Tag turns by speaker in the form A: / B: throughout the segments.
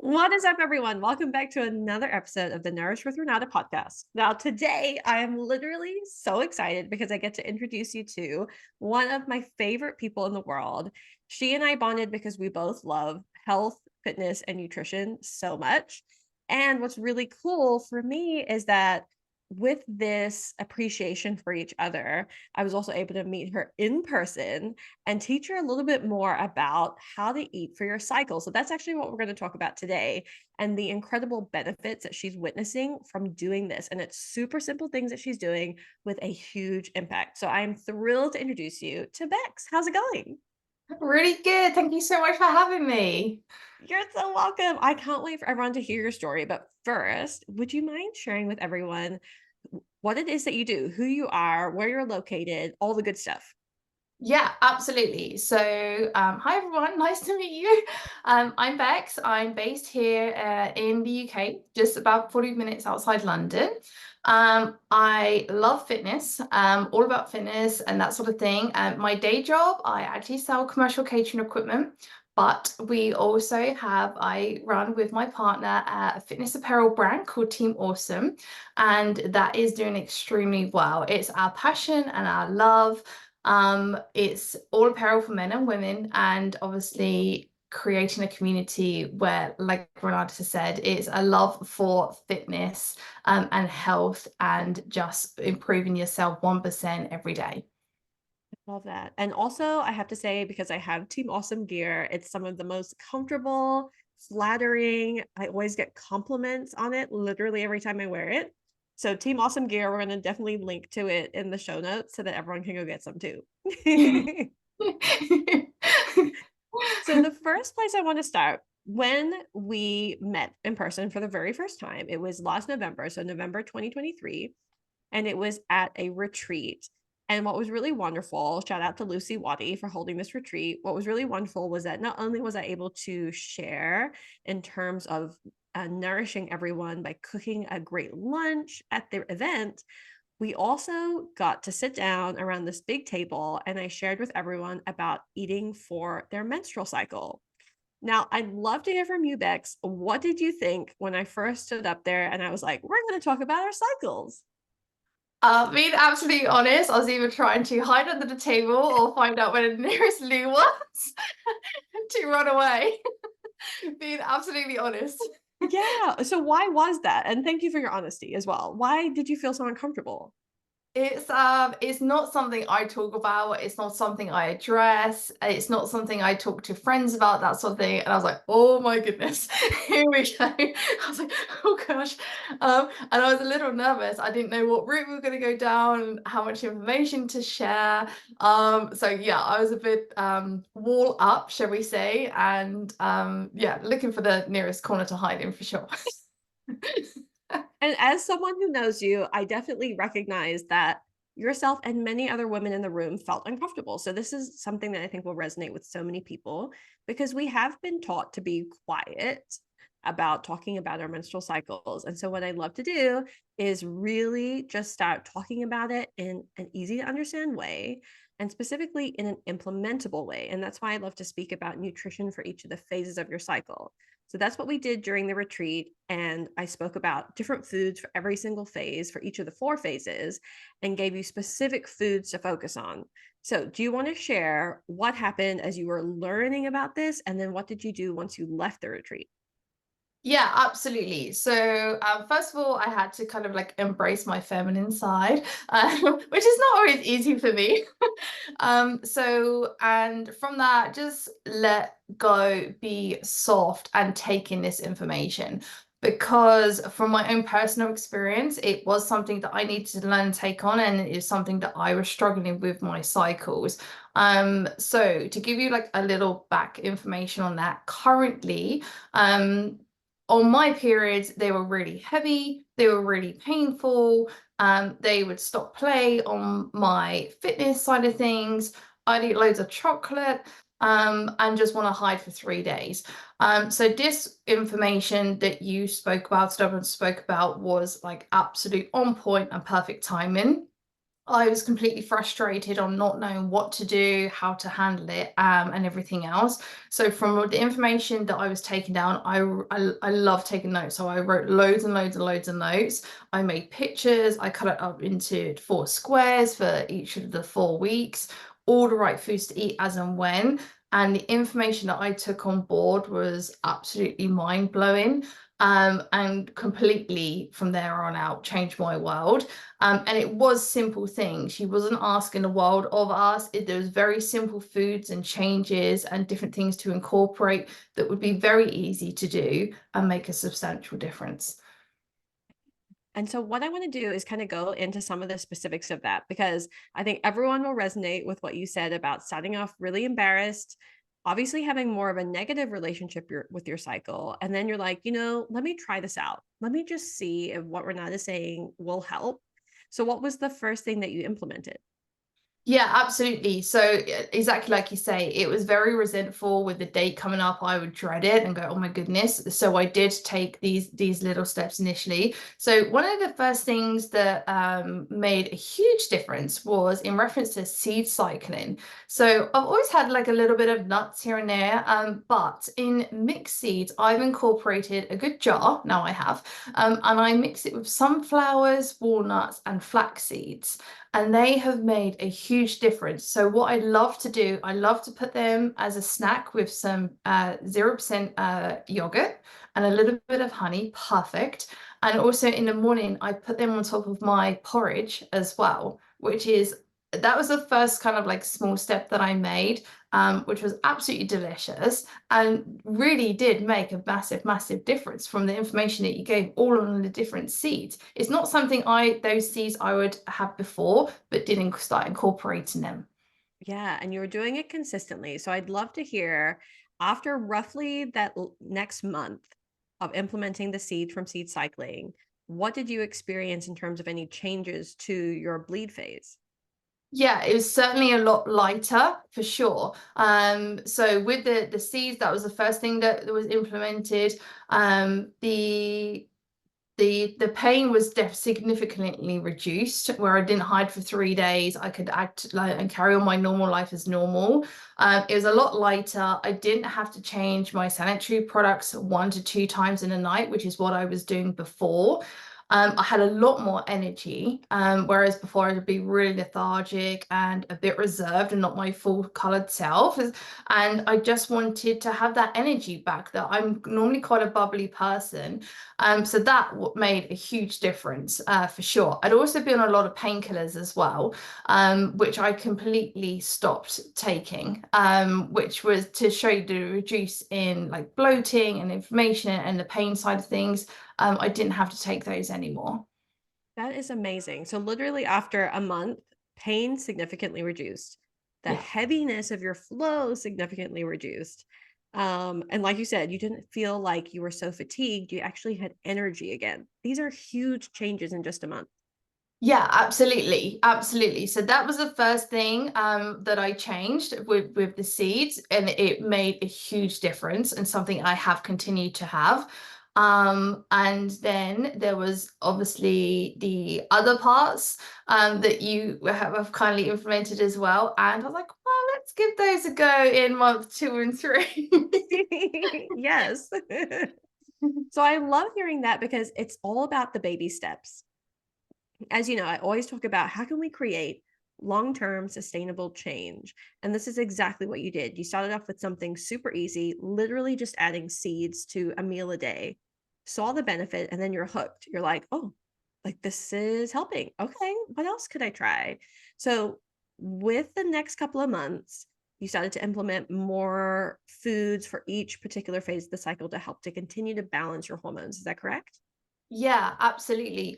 A: What is up, everyone? Welcome back to another episode of the Nourish with Renata podcast. Now, today I am literally so excited because I get to introduce you to one of my favorite people in the world. She and I bonded because we both love health, fitness, and nutrition so much. And what's really cool for me is that with this appreciation for each other, I was also able to meet her in person and teach her a little bit more about how to eat for your cycle. So that's actually what we're going to talk about today and the incredible benefits that she's witnessing from doing this. And it's super simple things that she's doing with a huge impact. So I'm thrilled to introduce you to Bex. How's it going?
B: Really good. Thank you so much for having me.
A: You're so welcome. I can't wait for everyone to hear your story. But first, would you mind sharing with everyone what it is that you do, who you are, where you're located, all the good stuff?
B: Yeah, absolutely. So, hi everyone, nice to meet you. I'm Bex. I'm based here in the UK, just about 40 minutes outside London. I love fitness, all about fitness and that sort of thing. My day job, I actually sell commercial catering equipment, but I run with my partner a fitness apparel brand called Team Awesome, and that is doing extremely well. It's our passion and our love. It's all apparel for men and women, and obviously creating a community where, like Renata said, it's a love for fitness and health and just improving yourself 1% every day.
A: Love that. And also, I have to say, because I have Team Awesome gear, it's some of the most comfortable, flattering. I always get compliments on it literally every time I wear it. So, Team Awesome gear, we're going to definitely link to it in the show notes so that everyone can go get some too. So, the first place I want to start, when we met in person for the very first time, it was last November, so November 2023, and it was at a retreat. And what was really wonderful, shout out to Lucy Waddy for holding this retreat. What was really wonderful was that not only was I able to share in terms of nourishing everyone by cooking a great lunch at the event, we also got to sit down around this big table and I shared with everyone about eating for their menstrual cycle. Now, I'd love to hear from you, Bex. What did you think when I first stood up there and I was like, we're going to talk about our cycles?
B: Being absolutely honest, I was even trying to hide under the table or find out where the nearest loo was to run away. Being absolutely honest.
A: Yeah. So why was that? And thank you for your honesty as well. Why did you feel so uncomfortable?
B: It's not something I talk about. It's not something I address. It's not something I talk to friends about, that sort of thing. And I was like, oh my goodness, here we go. I was like, oh gosh. And I was a little nervous. I didn't know what route we were going to go down, how much information to share. So yeah, I was a bit wall up, shall we say, and yeah, looking for the nearest corner to hide in for sure.
A: And as someone who knows you, I definitely recognize that yourself and many other women in the room felt uncomfortable. So this is something that I think will resonate with so many people because we have been taught to be quiet about talking about our menstrual cycles. And so what I love to do is really just start talking about it in an easy to understand way and specifically in an implementable way. And that's why I love to speak about nutrition for each of the phases of your cycle. So that's what we did during the retreat. And I spoke about different foods for every single phase for each of the four phases and gave you specific foods to focus on. So, do you want to share what happened as you were learning about this? And then what did you do once you left the retreat?
B: Yeah, absolutely. So, first of all, I had to kind of like embrace my feminine side, which is not always easy for me. And from that, just let go, be soft, and take in this information. Because from my own personal experience, it was something that I needed to learn and take on, and it is something that I was struggling with my cycles. So to give you like a little back information on that, currently, on my periods, they were really heavy, they were really painful. They would stop play on my fitness side of things. I'd eat loads of chocolate and just want to hide for 3 days. So this information that you spoke about, Stubborn spoke about, was like absolute on point and perfect timing. I was completely frustrated on not knowing what to do, how to handle it, and everything else. So from the information that I was taking down, I love taking notes. So I wrote loads and loads and loads of notes. I made pictures. I cut it up into 4 squares for each of the 4 weeks, all the right foods to eat as and when. And the information that I took on board was absolutely mind blowing. And completely from there on out changed my world. And it was simple things. She wasn't asking the world of us. There was very simple foods and changes and different things to incorporate that would be very easy to do and make a substantial difference.
A: And so, what I want to do is kind of go into some of the specifics of that because I think everyone will resonate with what you said about starting off really embarrassed, obviously having more of a negative relationship with your cycle. And then you're like, let me try this out. Let me just see if what Renata is saying will help. So, what was the first thing that you implemented?
B: Yeah, absolutely. So exactly like you say, it was very resentful with the date coming up. I would dread it and go, oh my goodness. So I did take these little steps initially. So one of the first things that made a huge difference was in reference to seed cycling. So I've always had like a little bit of nuts here and there, but in mixed seeds, I've incorporated a good jar. Now I have, and I mix it with sunflowers, walnuts, and flax seeds, and they have made a huge difference. So what I love to do, I love to put them as a snack with some 0% yogurt and a little bit of honey, perfect. And also in the morning, I put them on top of my porridge as well, which is, that was the first kind of like small step that I made, which was absolutely delicious and really did make a massive, massive difference from the information that you gave all on the different seeds. It's not something those seeds I would have before, but didn't start incorporating them.
A: Yeah, and you were doing it consistently. So, I'd love to hear after roughly that next month of implementing the seed from seed cycling, what did you experience in terms of any changes to your bleed phase?
B: Yeah, it was certainly a lot lighter for sure. So with the seeds, that was the first thing that was implemented. The pain was significantly reduced, where I didn't hide for 3 days. I could act like and carry on my normal life as normal. It was a lot lighter. I didn't have to change my sanitary products 1 to 2 times in a night, which is what I was doing before. I had a lot more energy, whereas before I'd be really lethargic and a bit reserved and not my full colored self. And I just wanted to have that energy back, that I'm normally quite a bubbly person. So that made a huge difference, for sure. I'd also been on a lot of painkillers as well, which I completely stopped taking, which was to show you the reduce in like bloating and inflammation and the pain side of things. I didn't have to take those anymore.
A: That is amazing. So, literally, after a month, pain significantly reduced, the
B: Yeah.
A: heaviness of your flow significantly reduced. And like you said, you didn't feel like you were so fatigued. You actually had energy again. These are huge changes in just a month.
B: Yeah, absolutely. Absolutely. So that was the first thing that I changed with the seeds, and it made a huge difference and something I have continued to have. And then there was obviously the other parts that you have kindly implemented as well. And I was like, well, let's give those a go in month 2 and 3.
A: Yes. So, I love hearing that because it's all about the baby steps. As you know, I always talk about how can we create long-term sustainable change. And this is exactly what you did. You started off with something super easy, literally just adding seeds to a meal a day, saw the benefit, and then you're hooked. You're like, oh, like this is helping. Okay, what else could I try? So, with the next couple of months, you started to implement more foods for each particular phase of the cycle to help to continue to balance your hormones. Is that correct?
B: Yeah, absolutely.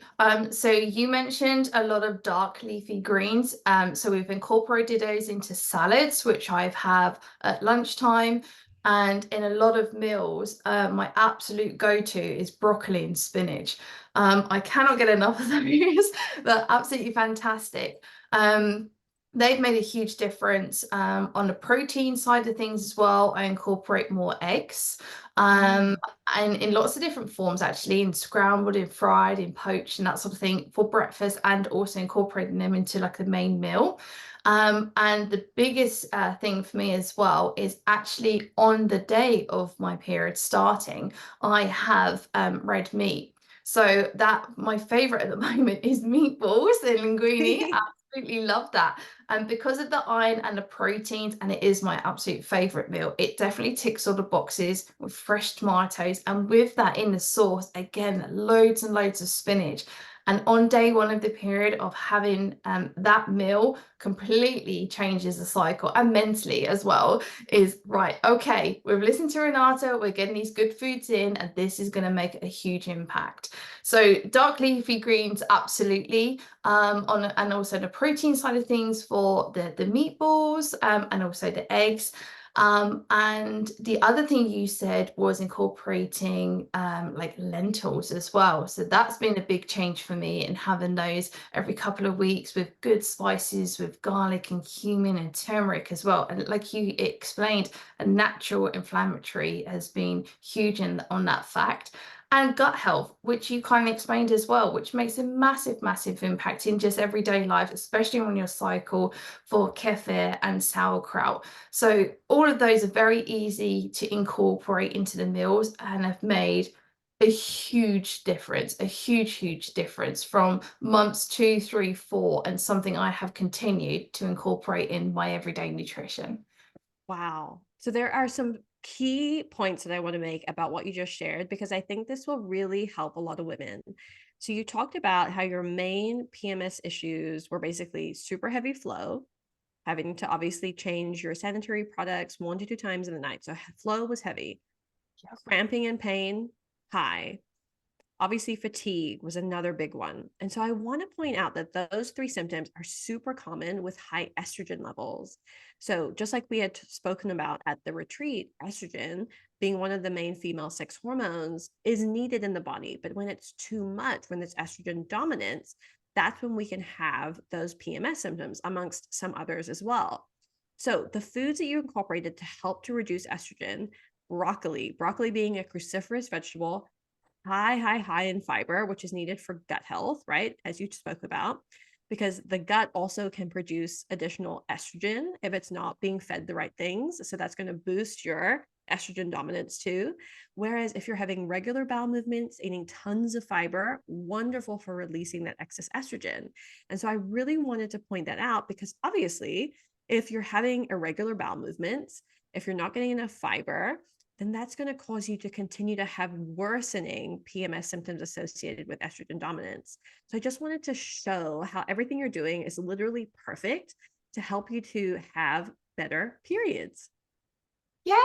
B: So you mentioned a lot of dark leafy greens. So we've incorporated those into salads, which I've have at lunchtime. And in a lot of meals, my absolute go-to is broccoli and spinach. I cannot get enough of those. They're absolutely fantastic. They've made a huge difference on the protein side of things as well. I incorporate more eggs. Um,
A: Mm.
B: and in lots of different forms, actually, in scrambled, in fried, in poached, and that sort of thing for breakfast, and also incorporating them into like the main meal. And the biggest thing for me as well is actually on the day of my period starting, I have red meat. So that my favorite at the moment is meatballs and linguine. Absolutely love that. And because of the iron and the proteins, and it is my absolute favorite meal, it definitely ticks all the boxes with fresh tomatoes. And with that in the sauce, again, loads and loads of spinach. And on day one of the period of having that meal completely changes the cycle and mentally as well. Is right, okay, we've listened to Renata, we're getting these good foods in, and this is going to make a huge impact. So dark leafy greens, absolutely. And also the protein side of things for the meatballs, and also the eggs. And the other thing you said was incorporating like lentils as well. So that's been a big change for me, and having those every couple of weeks with good spices, with garlic and cumin and turmeric as well. And like you explained, a natural inflammatory has been huge on that fact. And gut health, which you kind of explained as well, which makes a massive, massive impact in just everyday life, especially on your cycle for kefir and sauerkraut. So all of those are very easy to incorporate into the meals and have made a huge difference, a huge, huge difference from months 2, 3, 4, and something I have continued to incorporate in my everyday nutrition.
A: Wow. So there are some key points that I want to make about what you just shared because I think this will really help a lot of women. So you talked about how your main PMS issues were basically super heavy flow, having to obviously change your sanitary products 1 to 2 times in the night. So flow was heavy, cramping and pain, high. Obviously, fatigue was another big one. And so I want to point out that those three symptoms are super common with high estrogen levels. So, just like we had spoken about at the retreat, estrogen being one of the main female sex hormones is needed in the body. But when it's too much, when it's estrogen dominance, that's when we can have those PMS symptoms, amongst some others as well. So, the foods that you incorporated to help to reduce estrogen, broccoli being a cruciferous vegetable, high in fiber, which is needed for gut health, right? As you spoke about, because the gut also can produce additional estrogen if it's not being fed the right things. So that's going to boost your estrogen dominance too. Whereas if you're having regular bowel movements, eating tons of fiber, wonderful for releasing that excess estrogen. And so I really wanted to point that out because obviously, if you're having irregular bowel movements, if you're not getting enough fiber, then that's going to cause you to continue to have worsening PMS symptoms associated with estrogen dominance. So I just wanted to show how everything you're doing is literally perfect to help you to have better periods.
B: Yay!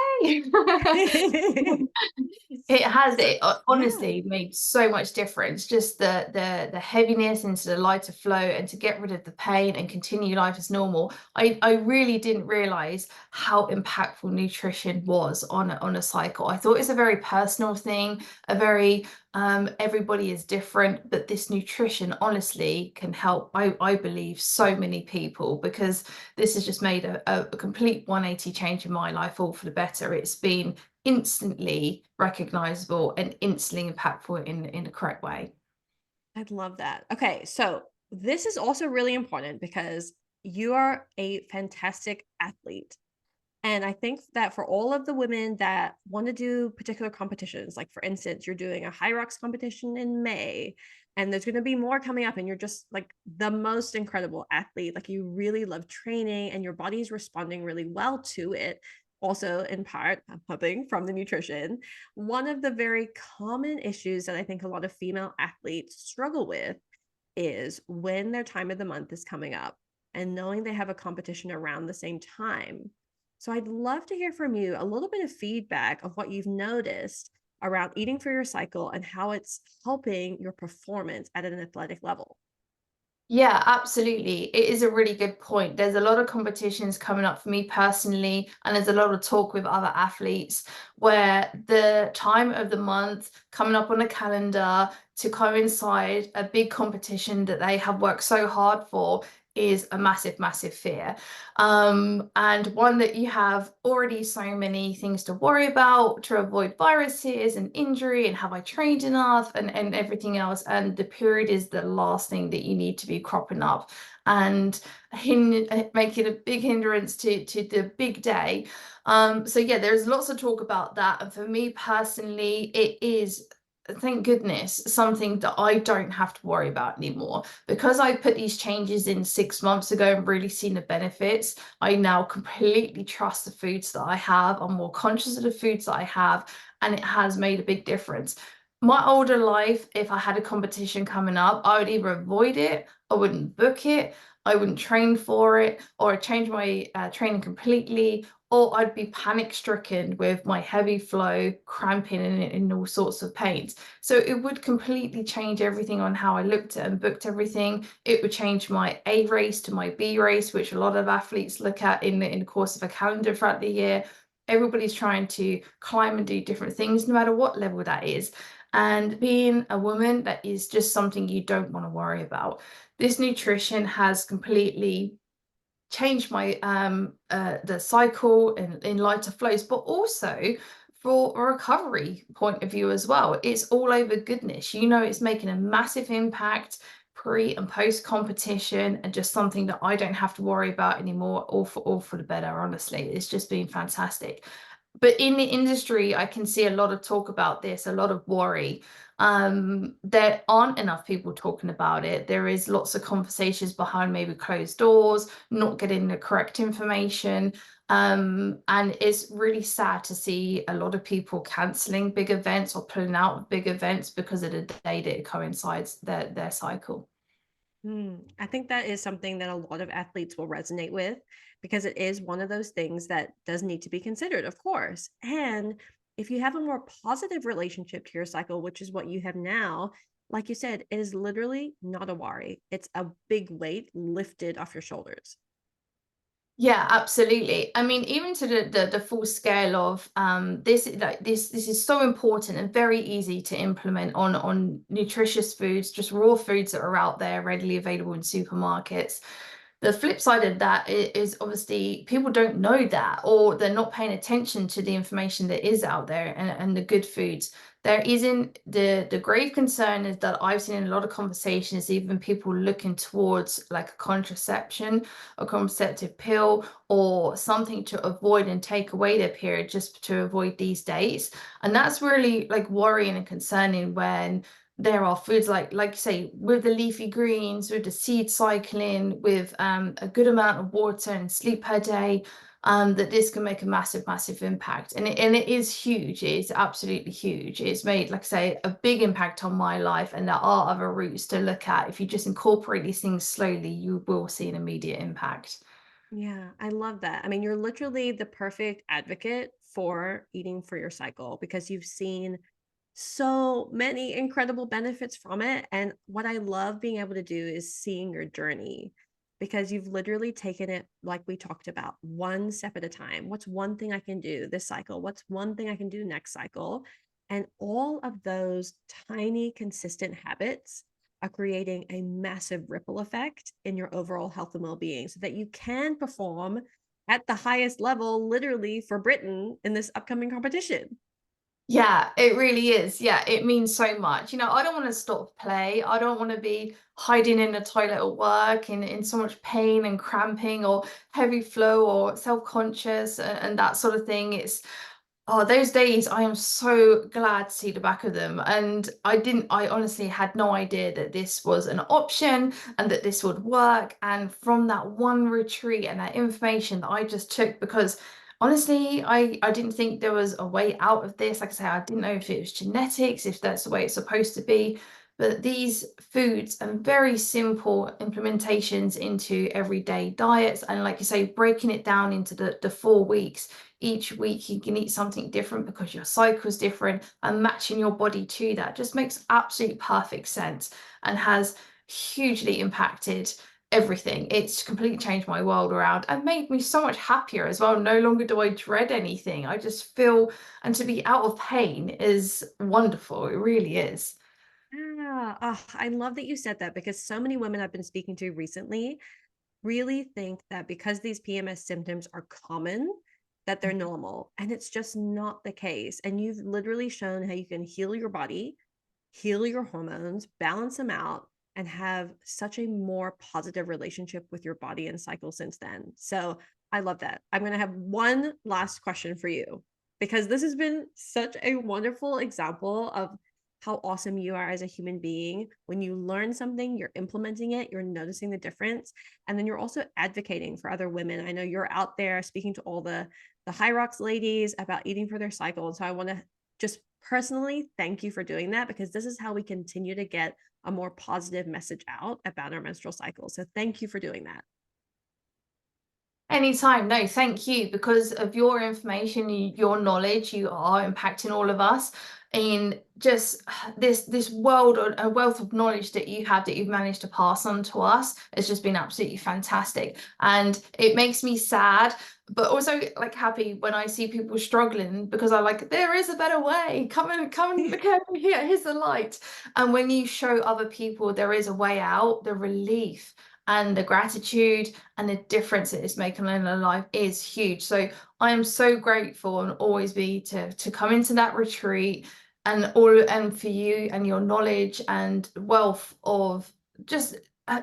B: It has
A: So,
B: it
A: yeah.
B: honestly made so much difference. Just the heaviness into the lighter flow, and to get rid of the pain and continue life as normal. I really didn't realize how impactful nutrition was on a cycle. I thought it's a very personal thing, a very everybody is different, but this nutrition honestly can help. I believe so many people, because this has just made a complete 180 change in my life, all for the better. It's been instantly recognizable and instantly impactful in the correct way.
A: I'd love that. Okay, so this is also really important because you are a fantastic athlete. And I think that for all of the women that want to do particular competitions, like for instance, you're doing a high rocks competition in May, and there's going to be more coming up, and you're just like the most incredible athlete. Like you really love training, and your body is responding really well to it. Also, in part, I'm hoping from the nutrition. One of the very common issues that I think a lot of female athletes struggle with is when their time of the month is coming up and knowing they have a competition around the same time. So I'd love to hear from you a little bit of feedback of what you've noticed around eating for your cycle and how it's helping your performance at an athletic level.
B: Yeah, absolutely. It is a really good point. There's a lot of competitions coming up for me personally, and there's a lot of talk with other athletes where the time of the month coming up on the calendar to coincide a big competition that they have worked so hard for is a massive, massive fear. And one that you have already so many things to worry about to avoid viruses and injury, and have I trained enough, and everything else. And the period is the last thing that you need to be cropping up and make it a big hindrance to the big day. So yeah, there's lots of talk about that. And for me personally, it is, thank goodness, something that I don't have to worry about anymore. Because I put these changes in 6 months ago and really seen the benefits, I now completely trust the foods that I have. I'm more conscious of the foods that I have, and it has made a big difference. My older life, if I had a competition coming up, I would either avoid it, I wouldn't book it, I wouldn't train for it, or I'd change my training completely, or I'd be panic stricken with my heavy flow, cramping, and in all sorts of pains. So it would completely change everything on how I looked at and booked everything. It would change my A race to my B race, which a lot of athletes look at in the course of a calendar throughout the year. Everybody's trying to climb and do different things, no matter what level that is. And being a woman, that is just something you don't want to worry about. This nutrition has completely changed my the cycle in lighter flows, but also for a recovery point of view as well. It's all over goodness. You know, it's making a massive impact pre and post competition, and just something that I don't have to worry about anymore, all for the better. Honestly, it's just been fantastic. But in the industry, I can see a lot of talk about this, a lot of worry. There aren't enough people talking about it. There is lots of conversations behind maybe closed doors, not getting the correct information. And it's really sad to see a lot of people canceling big events or pulling out of big events because of the day that it coincides their cycle.
A: I think that is something that a lot of athletes will resonate with because it is one of those things that does need to be considered, of course. And if you have a more positive relationship to your cycle, which is what you have now, like you said, it is literally not a worry. It's a big weight lifted off your shoulders.
B: Yeah, absolutely. I mean, even to the full scale of this, like this is so important and very easy to implement on nutritious foods, just raw foods that are out there readily available in supermarkets. The flip side of that is obviously people don't know that, or they're not paying attention to the information that is out there, and the good foods. There isn't the grave concern is that I've seen in a lot of conversations, even people looking towards like a contraception, a contraceptive pill, or something to avoid and take away their period just to avoid these dates. And that's really like worrying and concerning when there are foods like you say, with the leafy greens, with the seed cycling, with a good amount of water and sleep per day, that this can make a massive, massive impact. And it is huge. It's absolutely huge. It's made, like I say, a big impact on my life. And there are other routes to look at. If you just incorporate these things slowly, you will see an immediate impact.
A: Yeah, I love that. I mean, you're literally the perfect advocate for eating for your cycle because you've seen so many incredible benefits from it. And what I love being able to do is seeing your journey because you've literally taken it, like we talked about, one step at a time. What's one thing I can do this cycle? What's one thing I can do next cycle? And all of those tiny, consistent habits are creating a massive ripple effect in your overall health and well being so that you can perform at the highest level, literally, for Britain in this upcoming competition.
B: Yeah, it really is. Yeah, it means so much. You know, I don't want to stop play. I don't want to be hiding in the toilet at work in so much pain and cramping or heavy flow or self-conscious and that sort of thing. It's Oh, those days, I am so glad to see the back of them. And I honestly had no idea that this was an option and that this would work. And from that one retreat and that information that I just took, because honestly, I didn't think there was a way out of this. Like I say, I didn't know if it was genetics, if that's the way it's supposed to be. But these foods and very simple implementations into everyday diets, and like you say, breaking it down into the 4 weeks. Each week you can eat something different because your cycle is different, and matching your body to that just makes absolute perfect sense and has hugely impacted everything. It's completely changed my world around and made me so much happier as well. No longer do I dread anything. I just feel, and to be out of pain is wonderful. It really is.
A: Yeah. Oh, I love that you said that because so many women I've been speaking to recently, really think that because these PMS symptoms are common, that they're normal. And it's just not the case. And you've literally shown how you can heal your body, heal your hormones, balance them out, and have such a more positive relationship with your body and cycle since then. So I love that. I'm going to have one last question for you because this has been such a wonderful example of how awesome you are as a human being. When you learn something, you're implementing it, you're noticing the difference, and then you're also advocating for other women. I know you're out there speaking to all the High Rocks ladies about eating for their cycle. And so I want to just personally thank you for doing that because this is how we continue to get a more positive message out about our menstrual cycle. So thank you for doing that.
B: Anytime. No, thank you. Because of your information, your knowledge, you are impacting all of us in just this world, a wealth of knowledge that you have that you've managed to pass on to us. It's just been absolutely fantastic. And it makes me sad, but also like happy when I see people struggling because I like, there is a better way. Come and look over here. Here's the light. And when you show other people there is a way out, the relief and the gratitude and the difference it is making in their life is huge. So I am so grateful and always be to come into that retreat and for you and your knowledge and wealth of just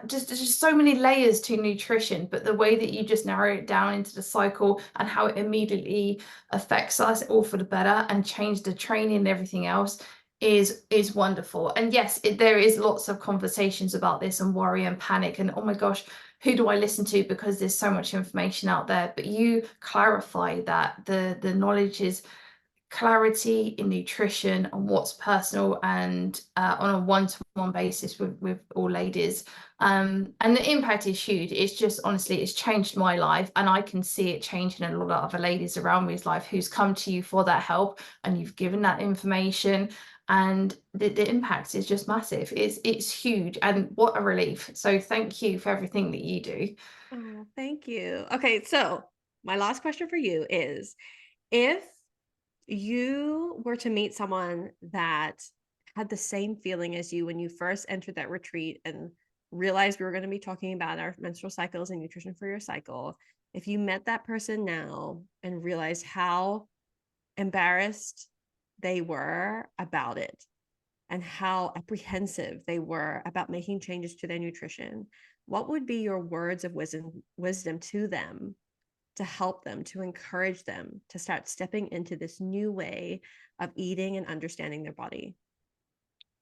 B: just so many layers to nutrition, but the way that you just narrow it down into the cycle and how it immediately affects us all for the better and change the training and everything else is wonderful. And yes, there is lots of conversations about this and worry and panic and oh my gosh, who do I listen to because there's so much information out there. But you clarify that the knowledge is clarity in nutrition on what's personal and on a one-to-one basis with all ladies, and the impact is huge. It's just honestly it's changed my life and I can see it changing a lot of other ladies around me's life who's come to you for that help and you've given that information, and the impact is just massive. It's huge and what a relief. So thank you for everything that you do.
A: Oh, thank you. Okay, so my last question for you is if you were to meet someone that had the same feeling as you when you first entered that retreat and realized we were going to be talking about our menstrual cycles and nutrition for your cycle, if you met that person now and realized how embarrassed they were about it and how apprehensive they were about making changes to their nutrition, what would be your words of wisdom to them to help them, to encourage them to start stepping into this new way of eating and understanding their body?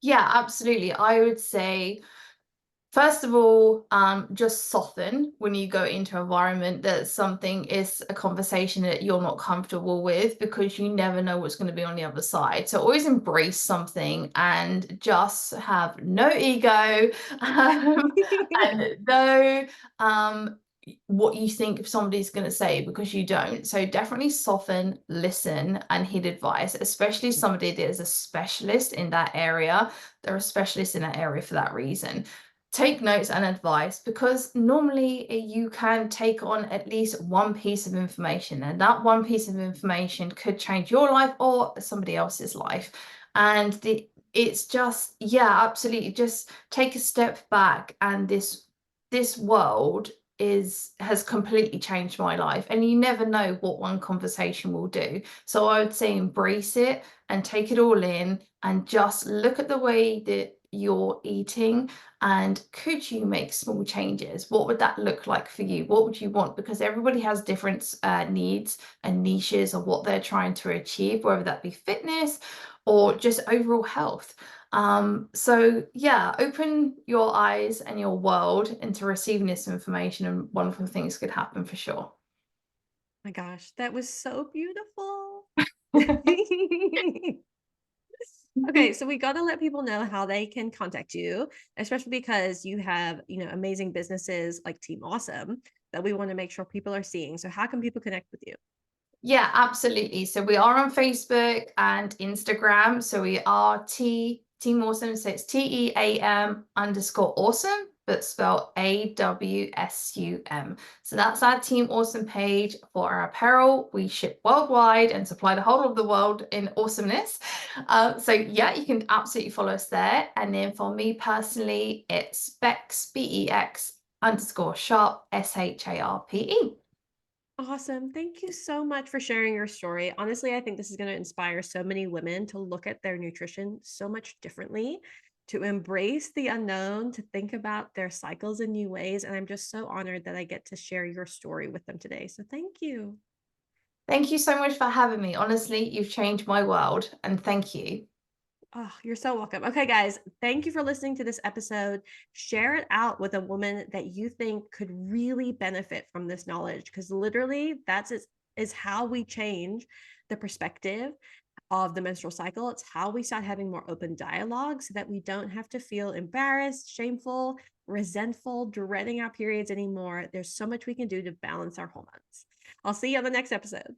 B: Yeah, absolutely. I would say first of all, just soften when you go into an environment that something is a conversation that you're not comfortable with because you never know what's going to be on the other side. So always embrace something and just have no ego, and no what you think somebody's going to say because you don't. So definitely soften, listen, and heed advice, especially somebody that is a specialist in that area. They're a specialist in that area for that reason. Take notes and advice because normally you can take on at least one piece of information, and that one piece of information could change your life or somebody else's life. And it's just, yeah, absolutely. Just take a step back, and this world has completely changed my life, and you never know what one conversation will do. So I would say embrace it and take it all in and just look at the way that you're eating and could you make small changes. What would that look like for you? What would you want? Because everybody has different needs and niches of what they're trying to achieve, whether that be fitness or just overall health. So yeah, open your eyes and your world into receiving this information and wonderful things could happen for sure.
A: My gosh, that was so beautiful. Okay, so we got to let people know how they can contact you, especially because you have, amazing businesses like Team Awesome that we want to make sure people are seeing. So how can people connect with you?
B: Yeah, absolutely. So we are on Facebook and Instagram. So we are Team Awesome. So it's TEAM_awesome, but spelled AWSUM. So that's our Team Awesome page for our apparel. We ship worldwide and supply the whole of the world in awesomeness. So yeah, you can absolutely follow us there. And then for me personally, it's Bex, BEX underscore Sharpe, Sharpe.
A: Awesome. Thank you so much for sharing your story. Honestly, I think this is going to inspire so many women to look at their nutrition so much differently, to embrace the unknown, to think about their cycles in new ways. And I'm just so honored that I get to share your story with them today. So thank you.
B: Thank you so much for having me. Honestly, you've changed my world, and thank you.
A: Oh, you're so welcome. Okay, guys, thank you for listening to this episode. Share it out with a woman that you think could really benefit from this knowledge, because literally is how we change the perspective of the menstrual cycle. It's how we start having more open dialogue so that we don't have to feel embarrassed, shameful, resentful, dreading our periods anymore. There's so much we can do to balance our hormones. I'll see you on the next episode.